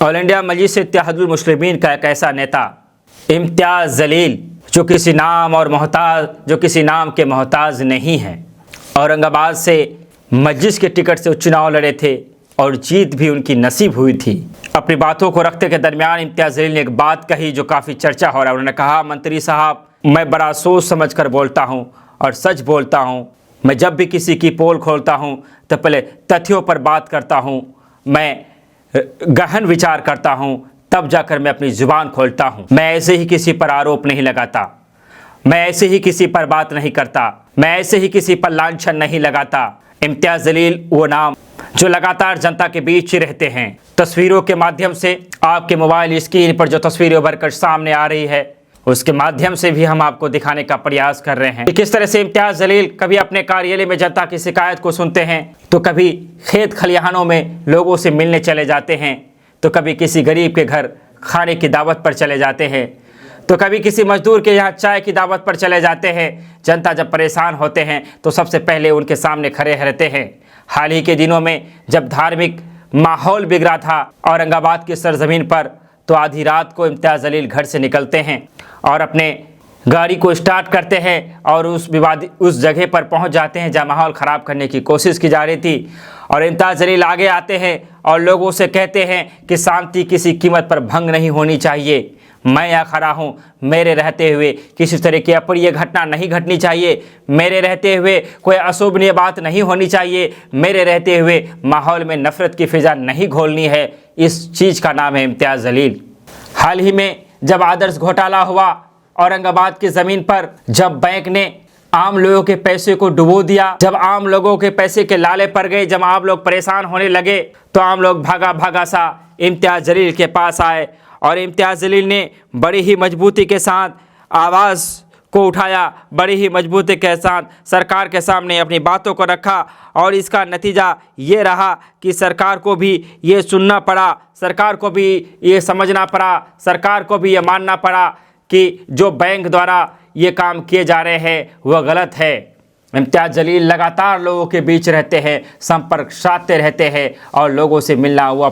All India मजलिस इत्तेहादुल मुस्लिमीन का एक ऐसा नेता इम्तियाज़ जलील जो किसी नाम के मोहताज नहीं है, औरंगाबाद से मजलिस के टिकट से चुनाव लड़े थे और जीत भी उनकी नसीब हुई थी। अपनी बातों को रखते के दरमियान इम्तियाज़ जलील ने एक बात कही जो काफ़ी चर्चा हो रहा है। उन्होंने कहा, मंत्री साहब, मैं बड़ा सोच समझ कर बोलता हूँ और सच बोलता हूँ। मैं जब भी किसी की पोल खोलता हूँ तो पहले तथ्यों पर बात करता हूँ, मैं गहन विचार करता हूँ, तब जाकर मैं अपनी ज़ुबान खोलता हूँ। मैं ऐसे ही किसी पर आरोप नहीं लगाता, मैं ऐसे ही किसी पर बात नहीं करता, मैं ऐसे ही किसी पर लांछन नहीं लगाता। इम्तियाज़ जलील वो नाम जो लगातार जनता के बीच ही रहते हैं। तस्वीरों के माध्यम से आपके मोबाइल स्क्रीन पर जो तस्वीरें उभर कर सामने आ रही है, उसके माध्यम से भी हम आपको दिखाने का प्रयास कर रहे हैं कि किस तरह से इम्तियाज़ जलील कभी अपने कार्यालय में जनता की शिकायत को सुनते हैं, तो कभी खेत खलिहानों में लोगों से मिलने चले जाते हैं, तो कभी किसी गरीब के घर खाने की दावत पर चले जाते हैं, तो कभी किसी मजदूर के यहाँ चाय की दावत पर चले जाते हैं। जनता जब परेशान होते हैं तो सबसे पहले उनके सामने खड़े रहते हैं। हाल ही के दिनों में जब धार्मिक माहौल बिगड़ा था औरंगाबाद की सरजमीन पर, तो आधी रात को इम्तियाज़ जलील घर से निकलते हैं और अपने गाड़ी को स्टार्ट करते हैं और उस जगह पर पहुंच जाते हैं जहां माहौल ख़राब करने की कोशिश की जा रही थी। और इम्तियाज़ जलील आगे आते हैं और लोगों से कहते हैं कि शांति किसी कीमत पर भंग नहीं होनी चाहिए। मैं यहाँ खड़ा हूँ, मेरे रहते हुए किसी तरह की अप्रिय घटना नहीं घटनी चाहिए, मेरे रहते हुए कोई अशोभनीय बात नहीं होनी चाहिए, मेरे रहते हुए माहौल में नफ़रत की फ़िज़ा नहीं घोलनी है। इस चीज़ का नाम है इम्तियाज़ जलील। हाल ही में जब आदर्श घोटाला हुआ औरंगाबाद की ज़मीन पर, जब बैंक ने आम लोगों के पैसे को डुबो दिया, जब आम लोगों के पैसे के लाले पड़ गए, जब आम लोग परेशान होने लगे, तो आम लोग भागा भागा सा इम्तियाज़ जलील के पास आए और इम्तियाज़ जलील ने बड़ी ही मजबूती के साथ आवाज़ को उठाया, बड़ी ही मजबूती के साथ सरकार के सामने अपनी बातों को रखा। और इसका नतीजा ये रहा कि सरकार को भी ये सुनना पड़ा, सरकार को भी ये समझना पड़ा, सरकार को भी ये मानना पड़ा कि जो बैंक द्वारा ये काम किए जा रहे हैं वह गलत है। इम्तियाज़ जलील लगातार लोगों के बीच रहते हैं, संपर्क साधते रहते हैं और लोगों से मिलना वो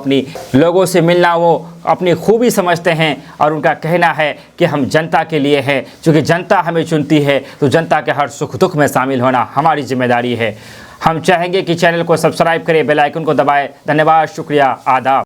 अपनी खूबी समझते हैं। और उनका कहना है कि हम जनता के लिए हैं, क्योंकि जनता हमें चुनती है, तो जनता के हर सुख दुख में शामिल होना हमारी जिम्मेदारी है। हम चाहेंगे कि चैनल को सब्सक्राइब करें, बेल आइकन को दबाएं। धन्यवाद, शुक्रिया, आदाब।